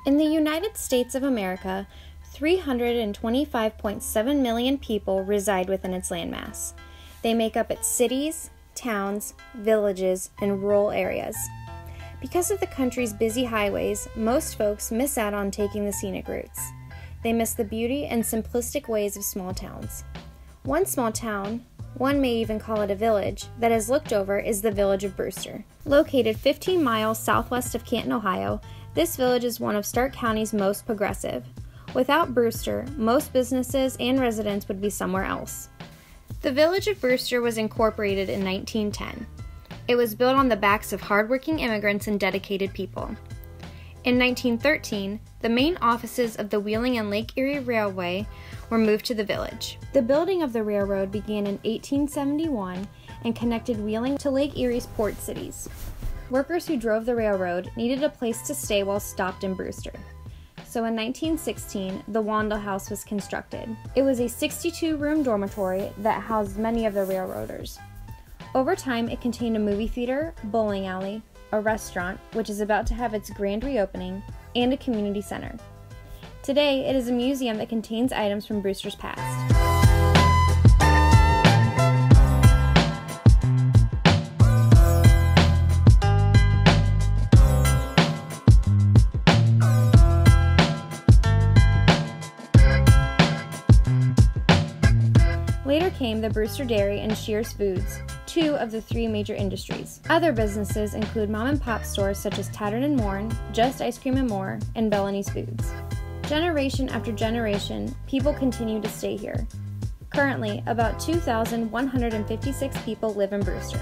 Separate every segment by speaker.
Speaker 1: In the United States of America, 325.7 million people reside within its landmass. They make up its cities, towns, villages, and rural areas. Because of the country's busy highways, most folks miss out on taking the scenic routes. They miss the beauty and simplistic ways of small towns. One small town, one may even call it a village, that is looked over is the village of Brewster. Located 15 miles southwest of Canton, Ohio, this village is one of Stark County's most progressive. Without Brewster, most businesses and residents would be somewhere else. The village of Brewster was incorporated in 1910. It was built on the backs of hardworking immigrants and dedicated people. In 1913, the main offices of the Wheeling and Lake Erie Railway were moved to the village. The building of the railroad began in 1871 and connected Wheeling to Lake Erie's port cities. Workers who drove the railroad needed a place to stay while stopped in Brewster. So in 1916, the Wandel House was constructed. It was a 62-room dormitory that housed many of the railroaders. Over time, it contained a movie theater, bowling alley, a restaurant, which is about to have its grand reopening, and a community center. Today, it is a museum that contains items from Brewster's past. Later came the Brewster Dairy and Shears Foods, two of the three major industries. Other businesses include mom-and-pop stores such as Tattered & Worn, Just Ice Cream & More, and Bellamy's Foods. Generation after generation, people continue to stay here. Currently, about 2,156 people live in Brewster.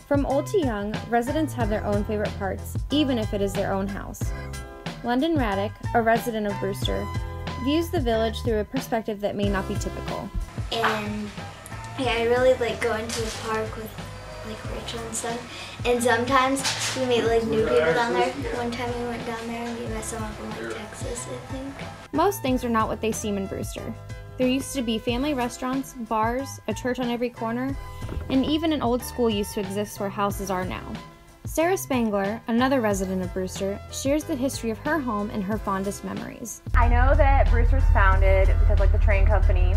Speaker 1: From old to young, residents have their own favorite parts, even if it is their own house. London Raddick, a resident of Brewster, views the village through a perspective that may not be typical.
Speaker 2: And I really like going to the park with Rachel and stuff. And sometimes we meet new people down there. One time we went down there and we met someone from Texas, I think.
Speaker 1: Most things are not what they seem in Brewster. There used to be family restaurants, bars, a church on every corner, and even an old school used to exist where houses are now. Sarah Spangler, another resident of Brewster, shares the history of her home and her fondest memories.
Speaker 3: I know that Brewster's founded because the train company,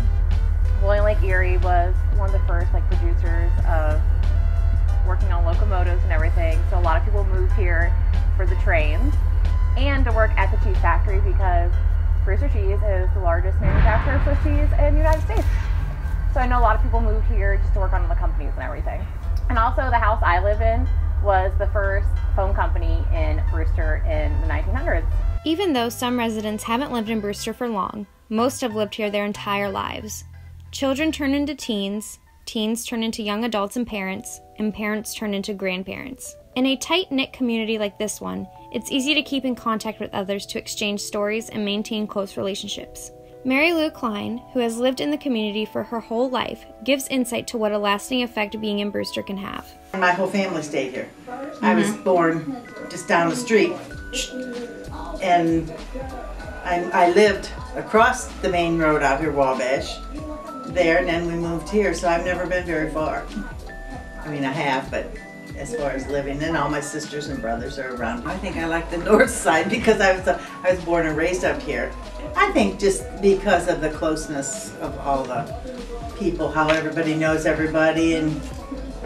Speaker 3: Wheeling Lake Erie, was one of the first producers of working on locomotives and everything. So a lot of people moved here for the trains and to work at the cheese factory because Brewster Cheese is the largest manufacturer of Swiss cheese in the United States. So I know a lot of people moved here just to work on the companies and everything. And also the house I live in was the first phone company in Brewster in the 1900s.
Speaker 1: Even though some residents haven't lived in Brewster for long, most have lived here their entire lives. Children turn into teens, teens turn into young adults and parents turn into grandparents. In a tight-knit community like this one, it's easy to keep in contact with others to exchange stories and maintain close relationships. Mary Lou Klein, who has lived in the community for her whole life, gives insight to what a lasting effect being in Brewster can have.
Speaker 4: My whole family stayed here. I was born just down the street, and I lived across the main road out here, Wabash, there, and then we moved here, so I've never been very far. I mean, I have, but as far as living, and all my sisters and brothers are around. I think I like the north side because I was born and raised up here. I think just because of the closeness of all the people, how everybody knows everybody, and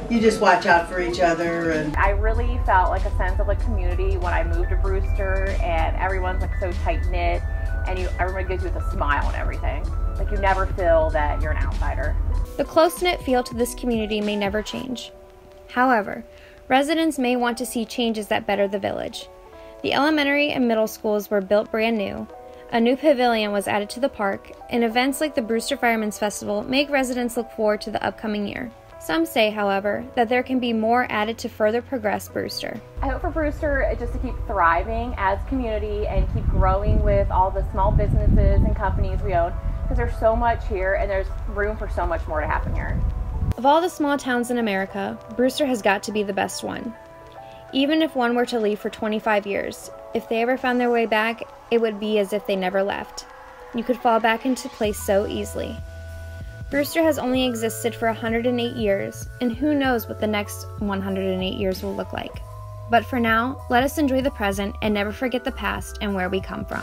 Speaker 4: you just watch out for each other. And
Speaker 3: I really felt a sense of community when I moved to Brewster, and everyone's so tight-knit, and everybody gives you with a smile and everything. You never feel that you're an outsider.
Speaker 1: The close-knit feel to this community may never change. However, residents may want to see changes that better the village. The elementary and middle schools were built brand new, a new pavilion was added to the park, and events like the Brewster Firemen's Festival make residents look forward to the upcoming year. Some say, however, that there can be more added to further progress Brewster.
Speaker 3: I hope for Brewster just to keep thriving as a community and keep growing with all the small businesses and companies we own, because there's so much here and there's room for so much more to happen here.
Speaker 1: Of all the small towns in America, Brewster has got to be the best one. Even if one were to leave for 25 years, if they ever found their way back, it would be as if they never left. You could fall back into place so easily. Brewster has only existed for 108 years, and who knows what the next 108 years will look like. But for now, let us enjoy the present and never forget the past and where we come from.